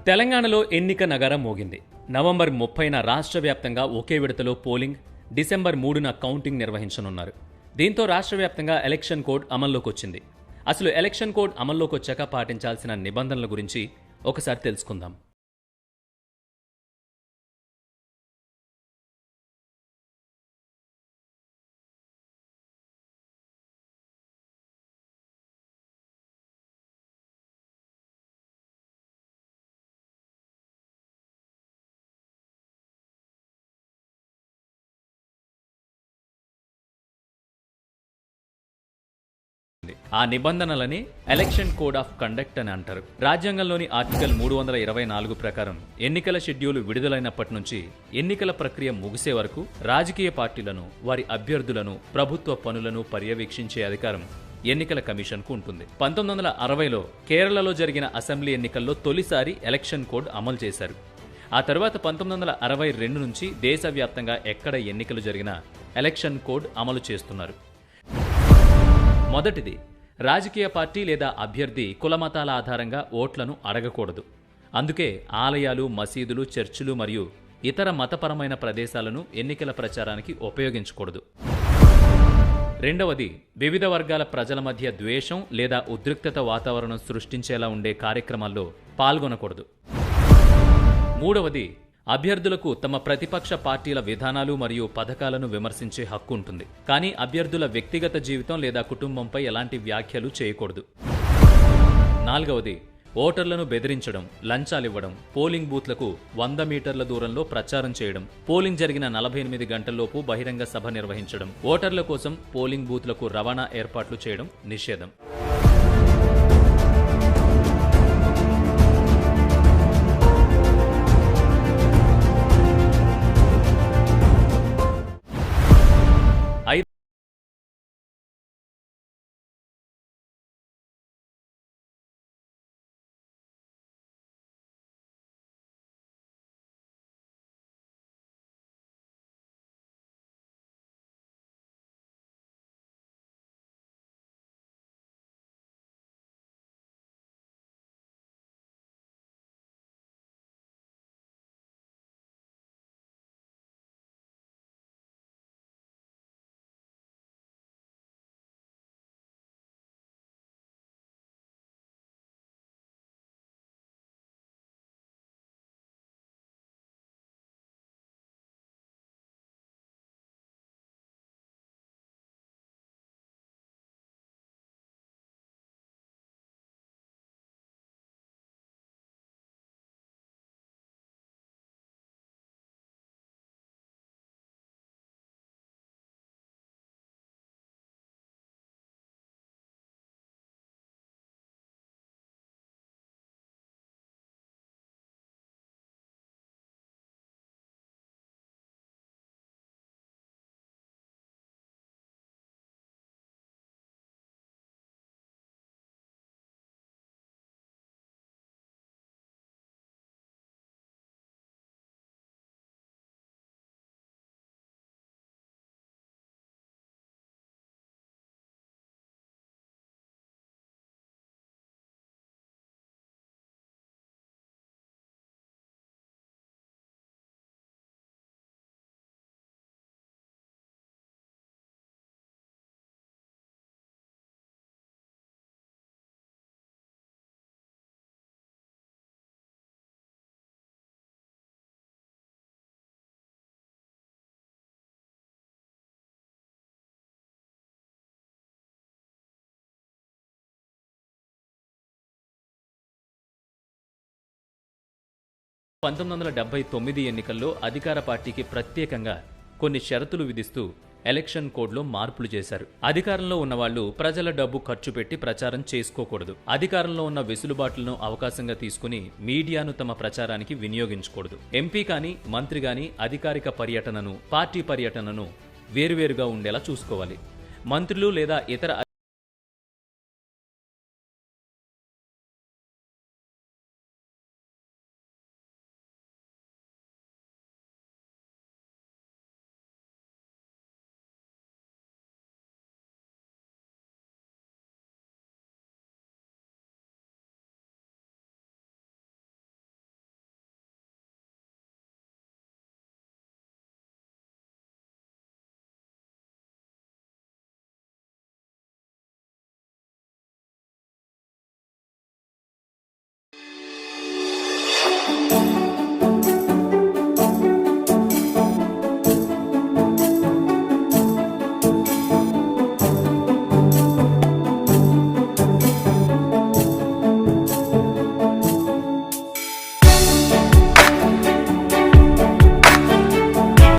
తెలంగాణలో ఎన్నిక నగారం మోగింది. నవంబర్ 30న రాష్ట్ర వ్యాప్తంగా ఒకే విడతలో పోలింగ్, డిసెంబర్ 3న కౌంటింగ్ నిర్వహించనున్నారు. దీంతో రాష్ట్ర వ్యాప్తంగా ఎలక్షన్ కోడ్ అమల్లోకి వచ్చింది. అసలు ఎలక్షన్ కోడ్ అమల్లోకి వచ్చాక పాటించాల్సిన నిబంధనల గురించి ఒకసారి తెలుసుకుందాం. ఆ నిబంధనలని ఎలక్షన్ కోడ్ ఆఫ్ కండక్ట్ అని అంటారు. రాజ్యాంగంలోని ఆర్టికల్ 324 ప్రకారం ఎన్నికల షెడ్యూల్ విడుదలైనప్పటి నుంచి ఎన్నికల ప్రక్రియ ముగిసే వరకు రాజకీయ పార్టీలను, వారి అభ్యర్థులను, ప్రభుత్వ పనులను పర్యవేక్షించే అధికారం ఎన్నికల కమిషన్కు ఉంటుంది. 1960లో కేరళలో జరిగిన అసెంబ్లీ ఎన్నికల్లో తొలిసారి ఎలక్షన్ కోడ్ అమలు చేశారు. ఆ తర్వాత 1962 నుంచి దేశవ్యాప్తంగా ఎక్కడ ఎన్నికలు జరిగినా ఎలక్షన్ కోడ్ అమలు చేస్తున్నారు. మొదటిది, రాజకీయ పార్టీ లేదా అభ్యర్థి కులమతాల ఆధారంగా ఓట్లను అడగకూడదు. అందుకే ఆలయాలు, మసీదులు, చర్చిలు మరియు ఇతర మతపరమైన ప్రదేశాలను ఎన్నికల ప్రచారానికి ఉపయోగించకూడదు. రెండవది, వివిధ వర్గాల ప్రజల మధ్య ద్వేషం లేదా ఉద్రిక్తత వాతావరణం సృష్టించేలా ఉండే కార్యక్రమాల్లో పాల్గొనకూడదు. మూడవది, అభ్యర్థులకు తమ ప్రతిపక్ష పార్టీల విధానాలు మరియు పథకాలను విమర్శించే హక్కు ఉంటుంది. కానీ అభ్యర్థుల వ్యక్తిగత జీవితం లేదా కుటుంబంపై ఎలాంటి వ్యాఖ్యలు చేయకూడదు. నాలుగవది, ఓటర్లను బెదిరించడం, లంచాలివ్వడం, పోలింగ్ బూత్లకు 100 మీటర్ల దూరంలో ప్రచారం చేయడం, పోలింగ్ జరిగిన 48 గంటల్లోపు బహిరంగ సభ నిర్వహించడం, ఓటర్ల కోసం పోలింగ్ బూత్లకు రవాణా ఏర్పాట్లు చేయడం నిషేధం. (1979) ఎన్నికల్లో అధికార పార్టీకి ప్రత్యేకంగా కొన్ని షరతులు విధిస్తూ ఎలక్షన్ కోడ్లో మార్పులు చేశారు. అధికారంలో ఉన్నవాళ్లు ప్రజల డబ్బు ఖర్చు పెట్టి ప్రచారం చేసుకోకూడదు. అధికారంలో ఉన్న వెసులుబాట్లను అవకాశంగా తీసుకుని మీడియాను తమ ప్రచారానికి వినియోగించకూడదు. ఎంపీ కానీ, మంత్రి కానీ అధికారిక పర్యటనను, పార్టీ పర్యటనను వేరువేరుగా ఉండేలా చూసుకోవాలి. మంత్రులు లేదా ఇతర